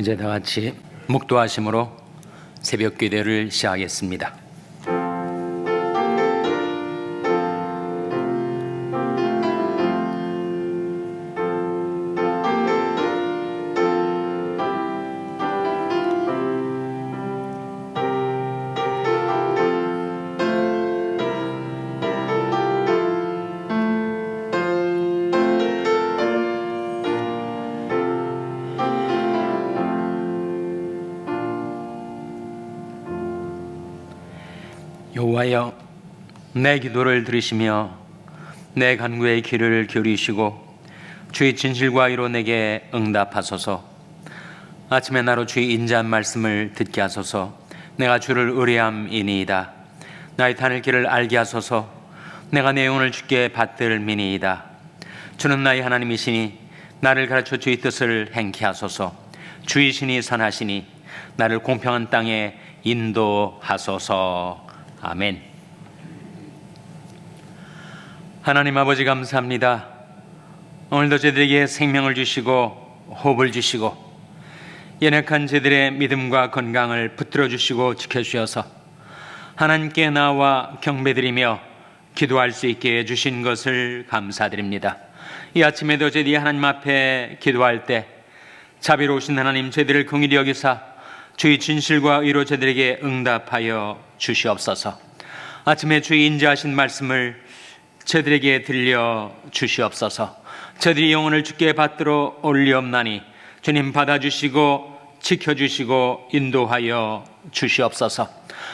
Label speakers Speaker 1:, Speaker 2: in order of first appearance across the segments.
Speaker 1: 이제 다 같이 묵도하심으로 새벽 기도를 시작하겠습니다. 여호와여, 내 기도를 들으시며 내 간구의 귀를 기울이시고 주의 진실과 의로 내게 응답하소서. 아침에 나로 주의 인자한 말씀을 듣게 하소서. 내가 주를 의뢰함이니이다. 나의 다닐 길을 알게 하소서. 내가 내 영혼을 주께 받들미니이다. 주는 나의 하나님이시니 나를 가르쳐 주의 뜻을 행케 하소서. 주의 신이 선하시니 나를 공평한 땅에 인도하소서. 아멘. 하나님 아버지, 감사합니다. 오늘도 저희들에게 생명을 주시고 호흡을 주시고 연약한 저희들의 믿음과 건강을 붙들어 주시고 지켜주셔서 하나님께 나와 경배드리며 기도할 수 있게 해주신 것을 감사드립니다. 이 아침에도 저희들이 하나님 앞에 기도할 때 자비로우신 하나님, 저희들을 긍휼히 여기사 주의 진실과 의로 저희들에게 응답하여 주시옵소서. 아침에 주의 인자하신 말씀을 저희들에게 들려 주시옵소서. 저희들이 영혼을 주께 받들어 올리옵나니 주님 받아주시고 지켜주시고 인도하여 주시옵소서.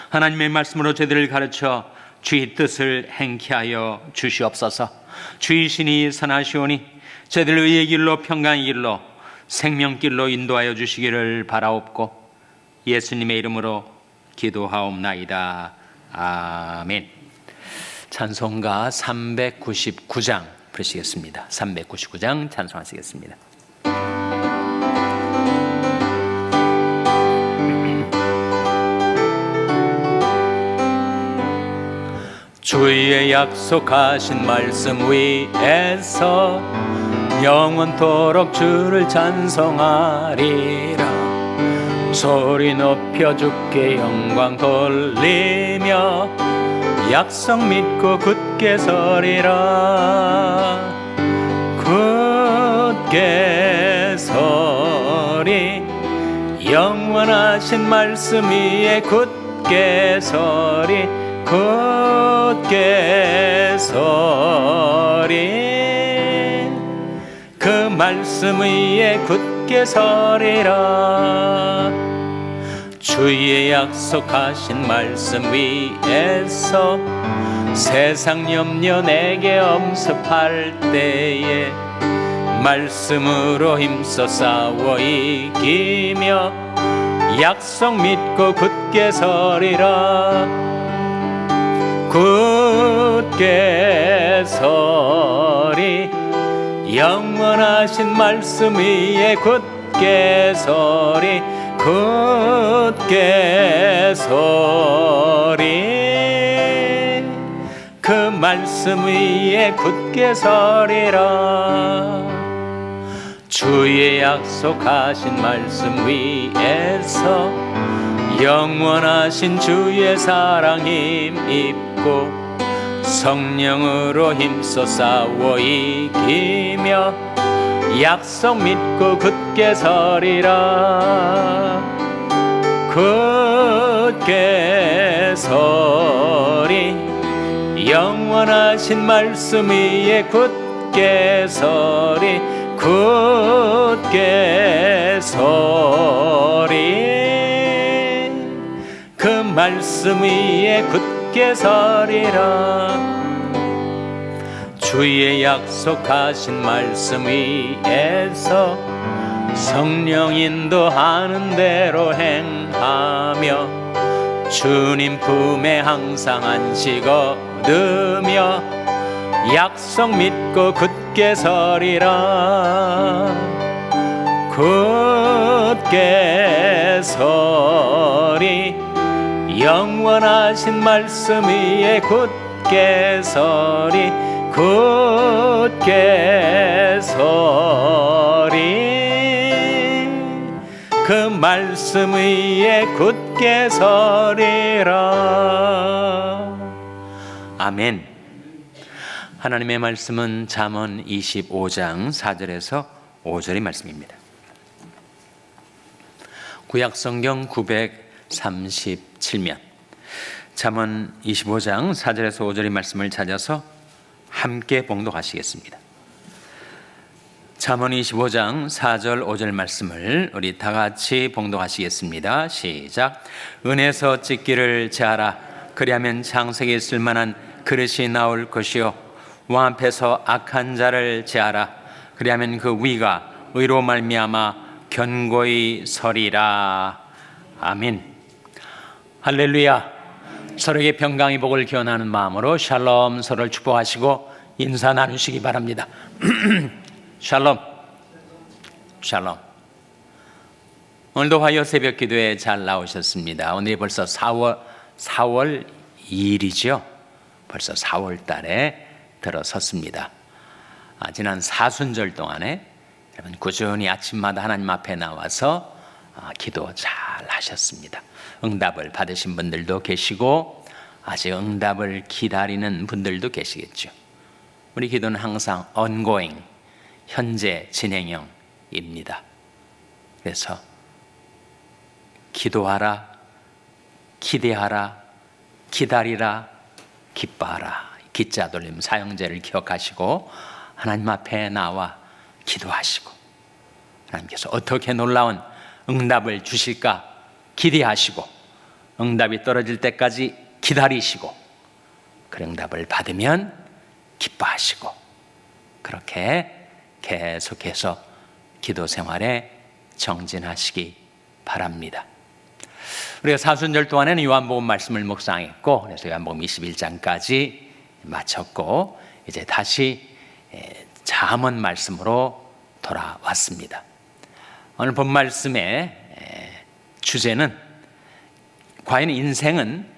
Speaker 1: 하나님의 말씀으로 저희들을 가르쳐 주의 뜻을 행케 하여 주시옵소서. 주의 신이 선하시오니 저희들 의의 길로 평강의 길로 생명길로 인도하여 주시기를 바라옵고 예수님의 이름으로 기도하옵나이다. 아멘. 찬송가 399장 부르시겠습니다. 399장 찬송하시겠습니다. 주의 약속하신 말씀 위에서 영원토록 주를 찬송하리라. 소리 높여 주께 영광 돌리며 약속 믿고 굳게 서리라. 굳게 서리, 영원하신 말씀 위에 굳게 서리. 굳게 서리, 그 말씀 위에 굳게 서리라. 주의 약속하신 말씀 위에서 세상 염려 내게 엄습할 때에 말씀으로 힘써 싸워 이기며 약속 믿고 굳게 서리라. 굳게 서리, 영원하신 말씀 위에 굳게 서리. 굳게 서리, 그 말씀 위에 굳게 서리라. 주의 약속하신 말씀 위에서 영원하신 주의 사랑 힘입고 성령으로 힘써 싸워 이기며 약속 믿고 굳게 서리라. 굳게 서리, 영원하신 말씀 위에 굳게 서리. 굳게 서리, 그 말씀 위에 굳게 서리라. 주의 약속하신 말씀 위에서 성령 인도하는 대로 행하며 주님 품에 항상 안식 얻으며 약속 믿고 굳게 서리라. 굳게 서리, 영원하신 말씀 위에 굳게 서리. 굳게 서리, 그 말씀 위에 굳게 서리라. 아멘. 하나님의 말씀은 잠언 25장 4절에서 5절의 말씀입니다. 구약성경 937면 잠언 25장 4절에서 5절의 말씀을 찾아서 함께 봉독하시겠습니다. 잠언 25장 4절 5절 말씀을 우리 다 같이 봉독하시겠습니다. 시작. 은에서 찢기를 제하라. 그리하면 장색에 쓸만한 그릇이 나올 것이요 왕 앞에서 악한 자를 제하라. 그리하면 그 위가 의로 말미암아 견고히 서리라. 아멘. 할렐루야. 서로에게 평강의 복을 기원하는 마음으로 샬롬, 서로를 축복하시고 인사 나누시기 바랍니다. 샬롬. 샬롬. 오늘도 화요 새벽 기도에 잘 나오셨습니다. 오늘이 벌써 4월 2일이죠. 벌써 4월 달에 들어섰습니다. 지난 사순절 동안에 여러분 꾸준히 아침마다 하나님 앞에 나와서 기도 잘 하셨습니다. 응답을 받으신 분들도 계시고 아직 응답을 기다리는 분들도 계시겠죠. 우리 기도는 항상 ongoing, 현재 진행형입니다. 그래서 기도하라, 기대하라, 기다리라, 기뻐하라. 기자 돌림 사형제를 기억하시고 하나님 앞에 나와 기도하시고 하나님께서 어떻게 놀라운 응답을 주실까 기대하시고 응답이 떨어질 때까지 기다리시고 그 응답을 받으면 기뻐하시고 그렇게 계속해서 기도 생활에 정진하시기 바랍니다. 우리가 사순절 동안에는 요한복음 말씀을 묵상했고 그래서 요한복음 21장까지 마쳤고 이제 다시 잠언 말씀으로 돌아왔습니다. 오늘 본 말씀의 주제는 과연 인생은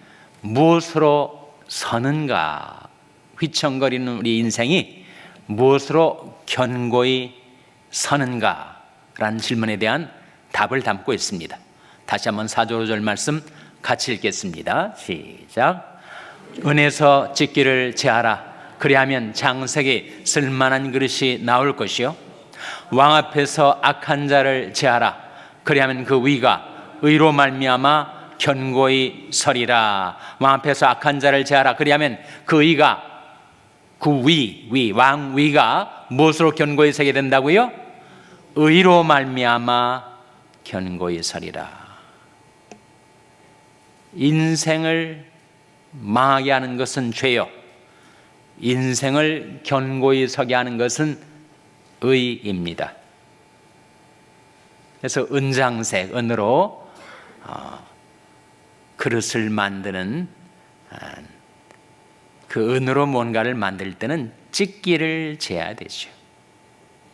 Speaker 1: 무엇으로 서는가? 휘청거리는 우리 인생이 무엇으로 견고히 서는가라는 질문에 대한 답을 담고 있습니다. 다시 한번 4절 5절 말씀 같이 읽겠습니다. 시작. 은에서 찢기를 제하라. 그리하면 장색에 쓸만한 그릇이 나올 것이요 왕 앞에서 악한 자를 제하라. 그리하면 그 위가 의로 말미암아 견고히 서리라. 왕 앞에서 악한 자를 제하라. 그리하면 그 위가 왕 위가 무엇으로 견고히 서게 된다고요? 의로 말미암아 견고히 서리라. 인생을 망하게 하는 것은 죄요. 인생을 견고히 서게 하는 것은 의입니다. 그래서 은장색, 은으로 그릇을 만드는 그 은으로 뭔가를 만들 때는 찢기를 재야 되죠.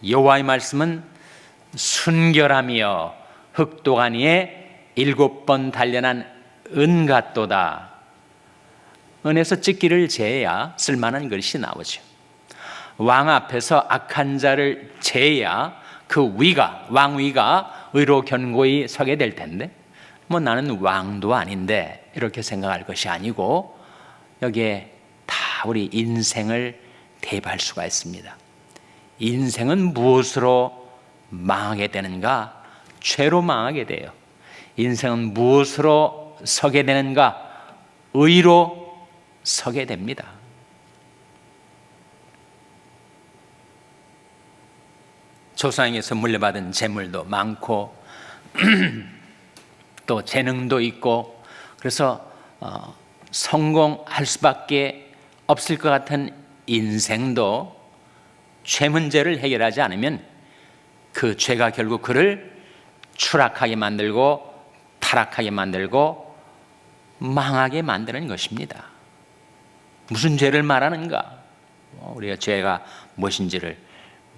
Speaker 1: 여호와의 말씀은 순결하며 흑도간 위에 7번 단련한 은 같도다. 은에서 찢기를 재야 쓸만한 그릇이 나오죠. 왕 앞에서 악한 자를 재야 그 위가 왕 위가 의로 견고히 서게 될 텐데 뭐 나는 왕도 아닌데 이렇게 생각할 것이 아니고 여기에 다 우리 인생을 대입할 수가 있습니다. 인생은 무엇으로 망하게 되는가? 죄로 망하게 돼요. 인생은 무엇으로 서게 되는가? 의로 서게 됩니다. 조상에서 물려받은 재물도 많고 또 재능도 있고 그래서 성공할 수밖에 없을 것 같은 인생도 죄 문제를 해결하지 않으면 그 죄가 결국 그를 추락하게 만들고 타락하게 만들고 망하게 만드는 것입니다. 무슨 죄를 말하는가? 우리가 죄가 무엇인지를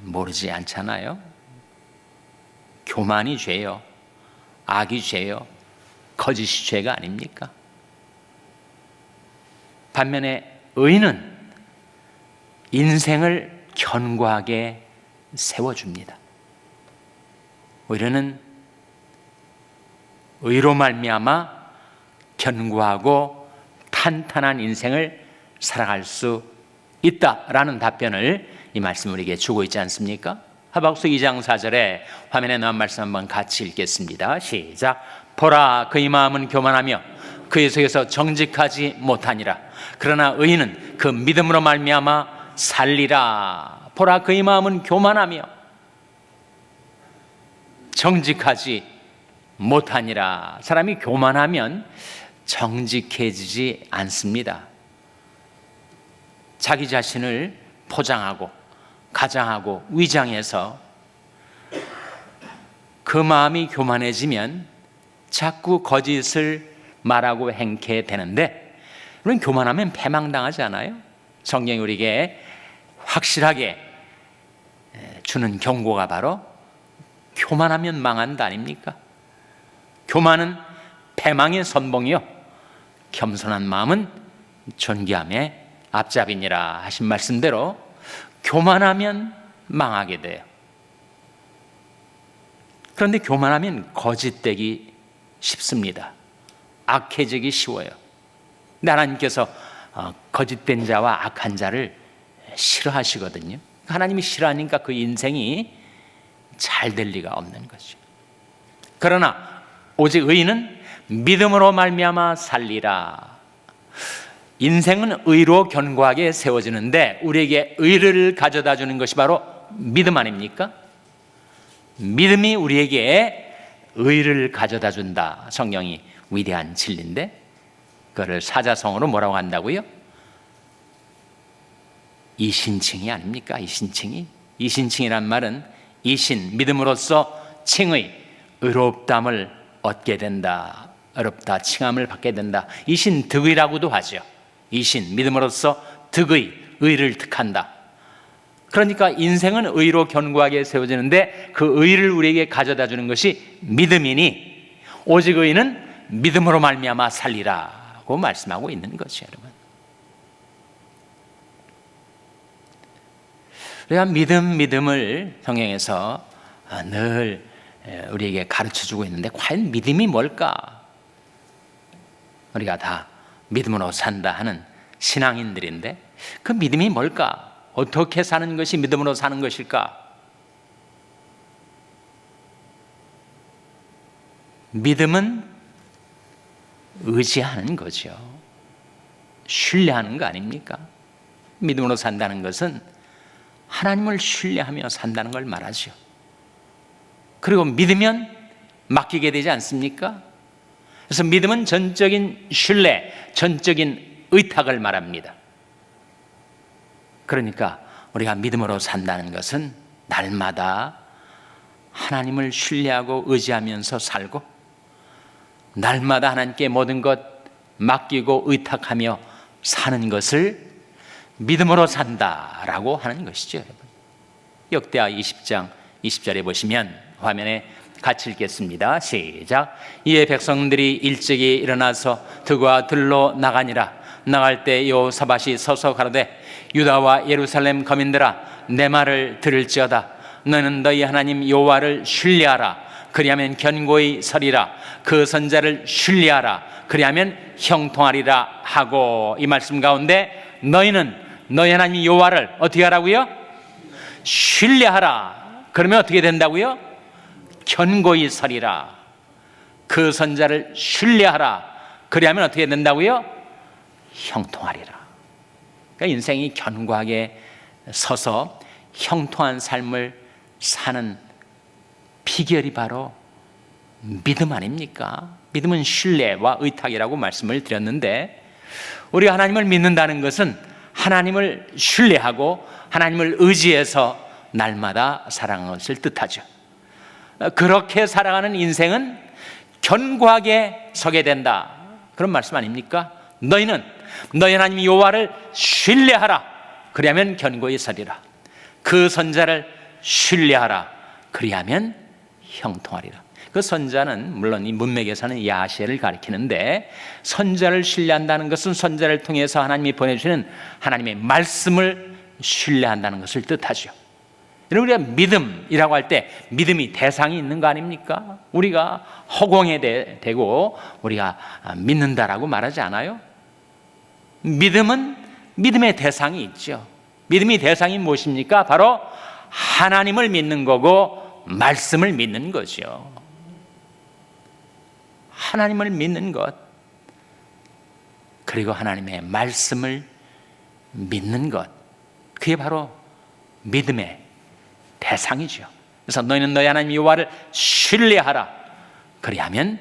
Speaker 1: 모르지 않잖아요. 교만이 죄요, 악이 죄요, 거짓이 죄가 아닙니까? 반면에 의는 인생을 견고하게 세워줍니다. 의는 의로 말미암아 견고하고 탄탄한 인생을 살아갈 수 있다라는 답변을 이 말씀 우리에게 주고 있지 않습니까? 하박국 2장 4절에 화면에 나온 말씀 한번 같이 읽겠습니다. 시작. 보라, 그의 마음은 교만하며 그의 속에서 정직하지 못하니라. 그러나 의인은 그 믿음으로 말미암아 살리라. 보라, 그의 마음은 교만하며 정직하지 못하니라. 사람이 교만하면 정직해지지 않습니다. 자기 자신을 포장하고 가장하고 위장해서 그 마음이 교만해지면 자꾸 거짓을 말하고 행케 되는데, 그런 교만하면 패망당하지 않아요? 성경이 우리에게 확실하게 주는 경고가 바로 교만하면 망한다 아닙니까? 교만은 패망의 선봉이요 겸손한 마음은 존귀함의 앞잡이니라 하신 말씀대로 교만하면 망하게 돼요. 그런데 교만하면 거짓되기 쉽습니다. 악해지기 쉬워요. 근데 하나님께서 거짓된 자와 악한 자를 싫어하시거든요. 하나님이 싫어하니까 그 인생이 잘 될 리가 없는 거죠. 그러나 오직 의인은 믿음으로 말미암아 살리라. 인생은 의로 견고하게 세워지는데 우리에게 의를 가져다 주는 것이 바로 믿음 아닙니까? 믿음이 우리에게 의를 가져다 준다. 성경이 위대한 진리인데 그거를 사자성어로 뭐라고 한다고요? 이신칭이 아닙니까? 이신칭이란 말은 이신, 믿음으로써 칭의, 의롭담을 얻게 된다. 의롭다, 칭함을 받게 된다. 이신 득의라고도 하죠. 이신, 믿음으로써 득의, 의를 득한다. 그러니까 인생은 의로 견고하게 세워지는데 그 의를 우리에게 가져다 주는 것이 믿음이니 오직 의인은 믿음으로 말미암아 살리라고 말씀하고 있는 거죠, 여러분. 우리가 믿음을 성경에서 늘 우리에게 가르쳐주고 있는데 과연 믿음이 뭘까? 우리가 다 믿음으로 산다 하는 신앙인들인데 그 믿음이 뭘까? 어떻게 사는 것이 믿음으로 사는 것일까? 믿음은 의지하는 거죠. 신뢰하는 거 아닙니까? 믿음으로 산다는 것은 하나님을 신뢰하며 산다는 걸 말하죠. 그리고 믿으면 맡기게 되지 않습니까? 그래서 믿음은 전적인 신뢰, 전적인 의탁을 말합니다. 그러니까 우리가 믿음으로 산다는 것은 날마다 하나님을 신뢰하고 의지하면서 살고 날마다 하나님께 모든 것 맡기고 의탁하며 사는 것을 믿음으로 산다라고 하는 것이죠, 여러분. 역대하 20장 20절에 보시면 화면에 같이 읽겠습니다. 시작. 이에 백성들이 일찍이 일어나서 드과 들로 나가니라. 나갈 때 여호사밧이 서서 가로되 유다와 예루살렘 거민들아 내 말을 들을지어다. 너는 너희 하나님 여호와를 신뢰하라. 그리하면 견고히 서리라. 그 선자를 신뢰하라. 그리하면 형통하리라 하고, 이 말씀 가운데 너희는 너희 하나님 여호와를 어떻게 하라고요? 신뢰하라. 그러면 어떻게 된다고요? 견고히 서리라. 그 선자를 신뢰하라. 그리하면 어떻게 된다고요? 형통하리라. 그러니까 인생이 견고하게 서서 형통한 삶을 사는 비결이 바로 믿음 아닙니까? 믿음은 신뢰와 의탁이라고 말씀을 드렸는데 우리가 하나님을 믿는다는 것은 하나님을 신뢰하고 하나님을 의지해서 날마다 살아가는 것을 뜻하죠. 그렇게 살아가는 인생은 견고하게 서게 된다. 그런 말씀 아닙니까? 너희는 너희 하나님 여호와를 신뢰하라. 그리하면 견고히 서리라. 그 선자를 신뢰하라. 그리하면 형통하리라. 그 선자는 물론 이 문맥에서는 야시엘을 가리키는데 선자를 신뢰한다는 것은 선자를 통해서 하나님이 보내주시는 하나님의 말씀을 신뢰한다는 것을 뜻하죠. 여러분, 우리가 믿음이라고 할 때 믿음이 대상이 있는 거 아닙니까? 우리가 허공에 대고 우리가 믿는다라고 말하지 않아요? 믿음은 믿음의 대상이 있죠. 믿음의 대상이 무엇입니까? 바로 하나님을 믿는 거고 말씀을 믿는 거죠. 하나님을 믿는 것, 그리고 하나님의 말씀을 믿는 것, 그게 바로 믿음의 대상이죠. 그래서 너희는 너희 하나님 여호와를 신뢰하라. 그리하면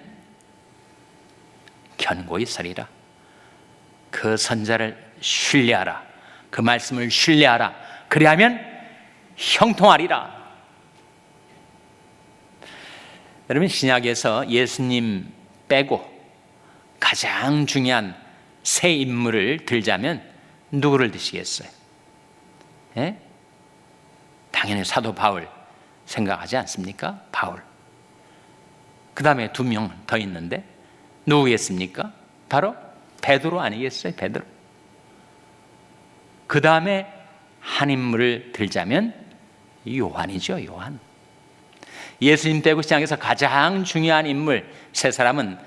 Speaker 1: 견고히 서리라. 그 선자를 신뢰하라. 그 말씀을 신뢰하라. 그리하면 형통하리라. 여러분, 신약에서 예수님 빼고 가장 중요한 세 인물을 들자면 누구를 드시겠어요? 예? 당연히 사도 바울 생각하지 않습니까? 바울. 그 다음에 2명 더 있는데 누구겠습니까? 바로 베드로 아니겠어요? 베드로. 그 다음에 한 인물을 들자면 요한이죠. 요한. 예수님 빼고 신약에서 가장 중요한 인물 세 사람은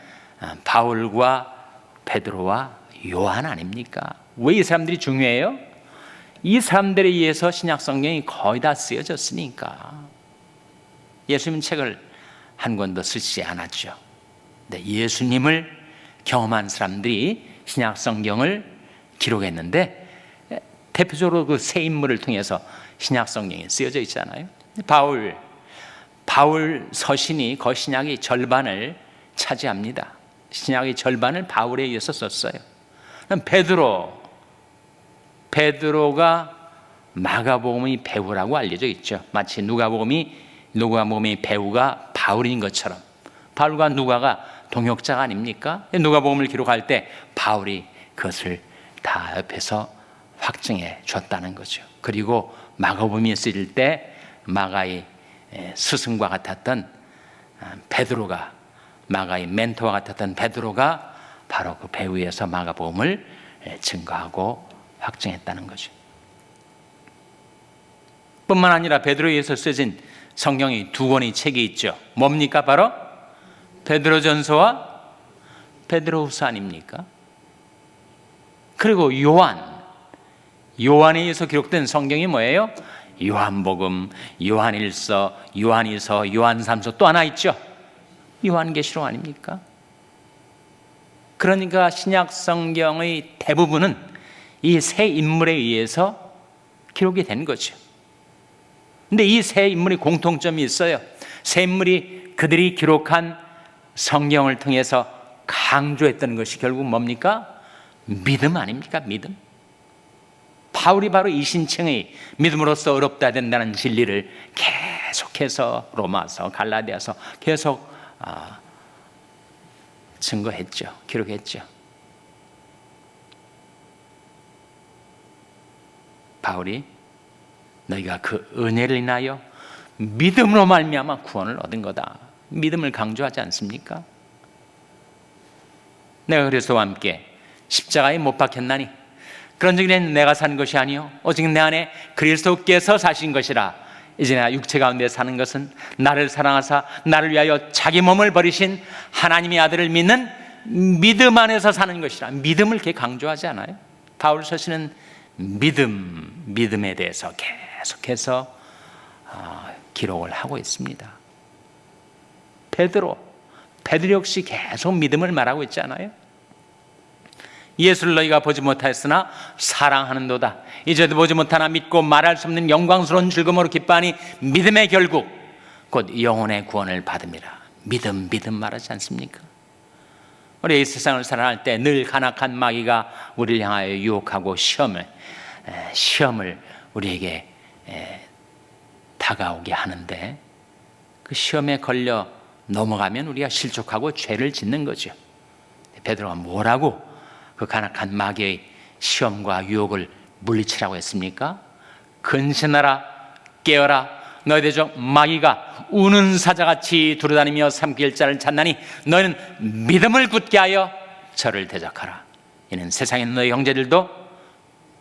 Speaker 1: 바울과 베드로와 요한 아닙니까? 왜 이 사람들이 중요해요? 이 사람들에 의해서 신약 성경이 거의 다 쓰여졌으니까. 예수님 책을 한 권도 쓰지 않았죠. 근데 예수님을 경험한 사람들이 신약 성경을 기록했는데 대표적으로 그 세 인물을 통해서 신약 성경이 쓰여져 있잖아요. 바울 서신이 거의 신약의 절반을 차지합니다. 신약의 절반을 바울에 의해서 썼어요. 베드로가 마가복음의 배우라고 알려져 있죠. 마치 누가복음의 배우가 바울인 것처럼. 바울과 누가가 동역자가 아닙니까? 누가복음을 기록할 때 바울이 그것을 다 옆에서 확증해 줬다는 거죠. 그리고 마가복음이 쓰일 때 마가의 스승과 같았던 베드로가, 마가의 멘토와 같았던 베드로가 바로 그 배후에서 마가복음을 증거하고 확증했다는 거죠. 뿐만 아니라 베드로에 의해서 쓰여진 성경의 2권의 책이 있죠. 뭡니까? 바로 베드로전서와 베드로후서 아닙니까? 그리고 요한에 의해서 기록된 성경이 뭐예요? 요한복음, 요한일서, 요한이서, 요한삼서, 또 하나 있죠. 요한계시록 아닙니까? 그러니까 신약 성경의 대부분은 이 세 인물에 의해서 기록이 된 거죠. 근데 이 세 인물이 공통점이 있어요. 세 인물이 그들이 기록한 성경을 통해서 강조했던 것이 결국 뭡니까? 믿음 아닙니까? 믿음. 바울이 바로 이 신청의 믿음으로써 어렵다 된다는 진리를 계속해서 로마서, 갈라디아서 계속 증거했죠. 기록했죠. 바울이 너희가 그 은혜를 인하여 믿음으로 말미암아 구원을 얻은 거다. 믿음을 강조하지 않습니까? 내가 그리스도와 함께 십자가에 못 박혔나니 그런즉 내가 산 것이 아니요 오직 내 안에 그리스도께서 사신 것이라. 이제 내가 육체 가운데 사는 것은 나를 사랑하사 나를 위하여 자기 몸을 버리신 하나님의 아들을 믿는 믿음 안에서 사는 것이라. 믿음을 이렇게 강조하지 않아요? 바울 서신은 믿음에 대해서 계속해서 기록을 하고 있습니다. 베드로 역시 계속 믿음을 말하고 있지 않아요? 예수를 너희가 보지 못하였으나 사랑하는도다. 이제도 보지 못하나 믿고 말할 수 없는 영광스러운 즐거움으로 기뻐하니 믿음의 결국 곧 영혼의 구원을 받음이라. 믿음 말하지 않습니까? 우리 이 세상을 살아갈 때 늘 간악한 마귀가 우리를 향하여 유혹하고 시험을 우리에게 다가오게 하는데 그 시험에 걸려 넘어가면 우리가 실족하고 죄를 짓는 거죠. 베드로가 뭐라고 그 간악한 마귀의 시험과 유혹을 물리치라고 했습니까? 근신하라, 깨어라. 너희들 중 마귀가 우는 사자같이 두루다니며 삼킬 자를 찾나니 너희는 믿음을 굳게 하여 저를 대적하라. 이는 세상에 있는 너희 형제들도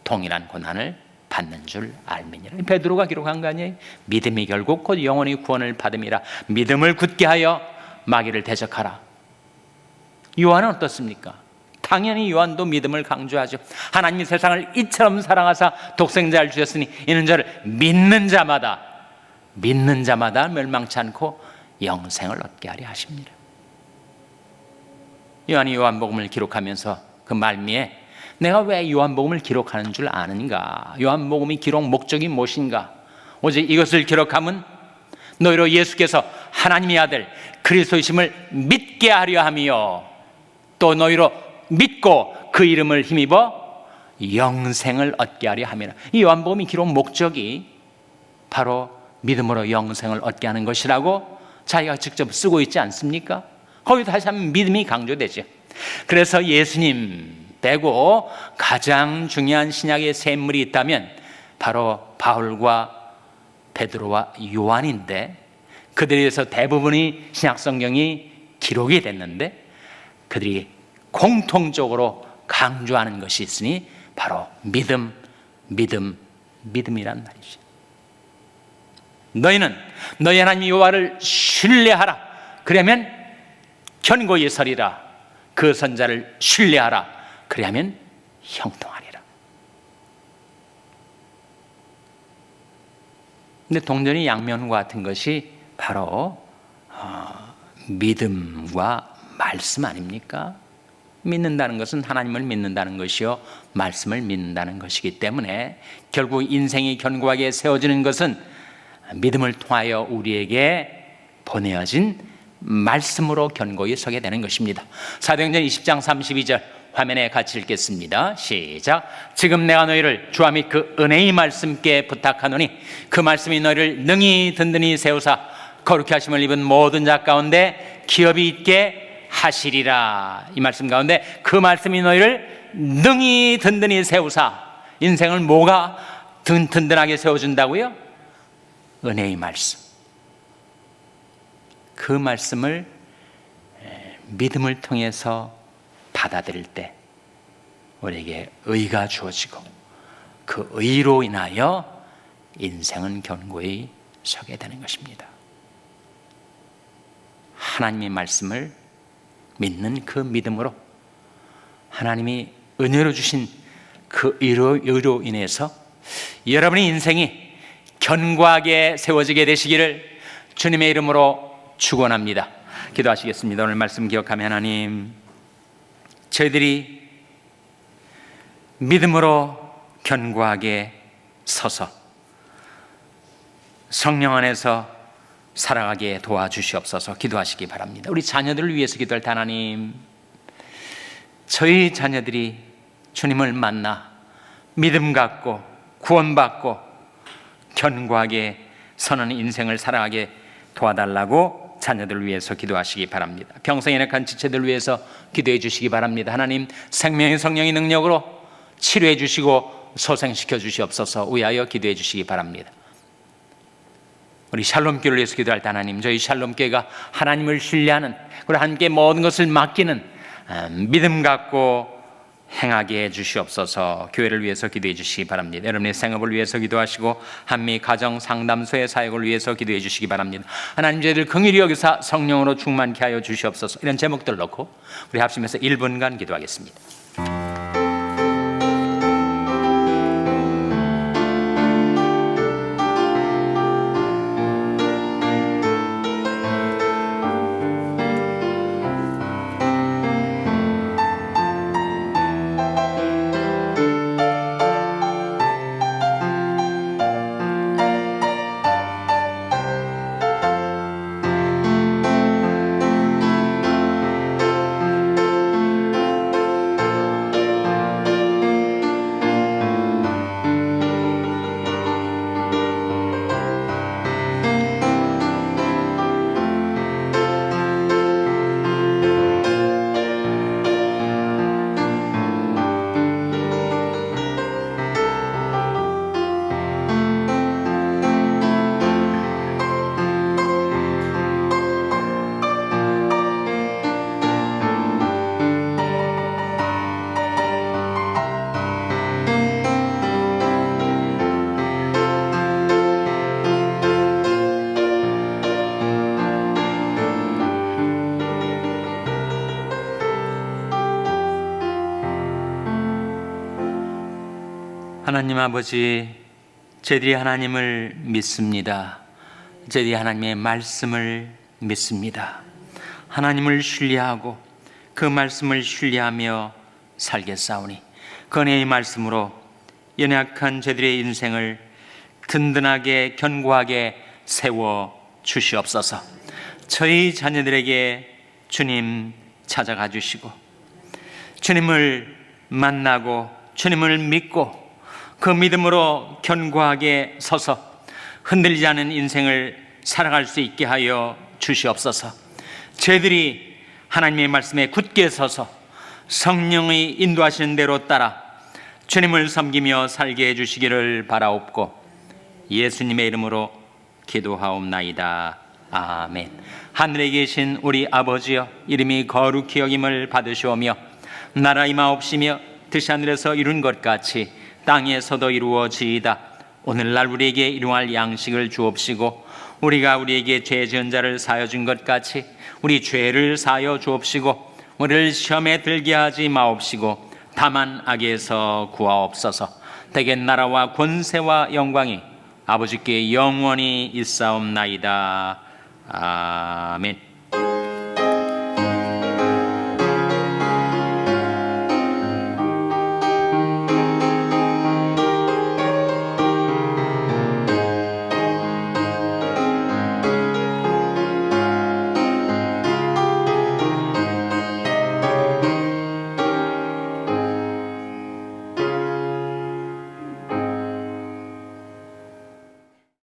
Speaker 1: 동일한 고난을 받는 줄 알미니라. 베드로가 기록한 거 아니에요? 믿음이 결국 곧 영원히 구원을 받음이라. 믿음을 굳게 하여 마귀를 대적하라. 요한은 어떻습니까? 당연히 요한도 믿음을 강조하죠. 하나님이 세상을 이처럼 사랑하사 독생자를 주셨으니 이는 저를 믿는 자마다 멸망치 않고 영생을 얻게 하려 하십니다. 요한이 요한복음을 기록하면서 그 말미에 내가 왜 요한복음을 기록하는 줄 아는가? 요한복음이 기록 목적이 무엇인가? 오직 이것을 기록함은 너희로 예수께서 하나님의 아들 그리스도이심을 믿게 하려 하며 또 너희로 믿고 그 이름을 힘입어 영생을 얻게 하려 함이라. 이 요한복음이 기록 목적이 바로 믿음으로 영생을 얻게 하는 것이라고 자기가 직접 쓰고 있지 않습니까? 거기 다시 한번 믿음이 강조되죠. 그래서 예수님 빼고 가장 중요한 신약의 세 인물이 있다면 바로 바울과 베드로와 요한인데, 그들에 대해서 대부분이 신약 성경이 기록이 됐는데 그들이 공통적으로 강조하는 것이 있으니 바로 믿음이란 말이죠. 너희는 너희 하나님 여호와를 신뢰하라. 그러면 견고히 서리라. 그 선자를 신뢰하라. 그러면 형통하리라. 근데 동전이 양면과 같은 것이 바로 믿음과 말씀 아닙니까? 믿는다는 것은 하나님을 믿는다는 것이요, 말씀을 믿는다는 것이기 때문에 결국 인생이 견고하게 세워지는 것은 믿음을 통하여 우리에게 보내어진 말씀으로 견고히 서게 되는 것입니다. 사도행전 20장 32절 화면에 같이 읽겠습니다. 시작. 지금 내가 너희를 주와 및 그 은혜의 말씀께 부탁하노니 그 말씀이 너희를 능히 든든히 세우사 거룩히 하심을 입은 모든 자 가운데 기업이 있게 하시리라. 이 말씀 가운데 그 말씀이 너희를 능히 든든히 세우사, 인생을 뭐가 든든하게 세워준다고요? 은혜의 말씀. 그 말씀을 믿음을 통해서 받아들일 때 우리에게 의가 주어지고 그 의로 인하여 인생은 견고히 서게 되는 것입니다. 하나님의 말씀을 믿는 그 믿음으로 하나님이 은혜로 주신 그 의로 인해서 여러분의 인생이 견고하게 세워지게 되시기를 주님의 이름으로 축원합니다. 기도하시겠습니다. 오늘 말씀 기억하며 하나님, 저희들이 믿음으로 견고하게 서서 성령 안에서 살아가게 도와주시옵소서. 기도하시기 바랍니다. 우리 자녀들을 위해서 기도할 때 하나님, 저희 자녀들이 주님을 만나 믿음 갖고 구원받고 견고하게 서는 인생을 살아가게 도와달라고 자녀들을 위해서 기도하시기 바랍니다. 평생 연약한 지체들을 위해서 기도해 주시기 바랍니다. 하나님, 생명의 성령의 능력으로 치료해 주시고 소생시켜 주시옵소서. 위하여 기도해 주시기 바랍니다. 우리 샬롬교회를 위해서 기도할 때 하나님, 저희 샬롬교회가 하나님을 신뢰하는, 그리고 함께 모든 것을 맡기는 믿음 갖고 행하게 해 주시옵소서. 교회를 위해서 기도해 주시기 바랍니다. 여러분의 생업을 위해서 기도하시고 한미 가정 상담소의 사역을 위해서 기도해 주시기 바랍니다. 하나님, 저희들 긍휼히 여기사 성령으로 충만케 하여 주시옵소서. 이런 제목들 놓고 우리 합심해서 1분간 기도하겠습니다. 하나님 아버지, 저희들이 하나님을 믿습니다. 저희들이 하나님의 말씀을 믿습니다. 하나님을 신뢰하고 그 말씀을 신뢰하며 살겠사오니 그 은혜의 말씀으로 연약한 저희들의 인생을 든든하게 견고하게 세워 주시옵소서. 저희 자녀들에게 주님 찾아가 주시고 주님을 만나고 주님을 믿고 그 믿음으로 견고하게 서서 흔들리지 않은 인생을 살아갈 수 있게 하여 주시옵소서. 저희들이 하나님의 말씀에 굳게 서서 성령의 인도하시는 대로 따라 주님을 섬기며 살게 해주시기를 바라옵고 예수님의 이름으로 기도하옵나이다. 아멘. 하늘에 계신 우리 아버지여, 이름이 거룩히 여김을 받으시오며 나라 임하옵시며 뜻이 하늘에서 이룬 것 같이 땅에서도 이루어지이다. 오늘날 우리에게 일용할 양식을 주옵시고 우리가 우리에게 죄 지은 자를 사하여 준 것 같이 우리 죄를 사하여 주옵시고 우리를 시험에 들게 하지 마옵시고 다만 악에서 구하옵소서. 대개 나라와 권세와 영광이 아버지께 영원히 있사옵나이다. 아멘.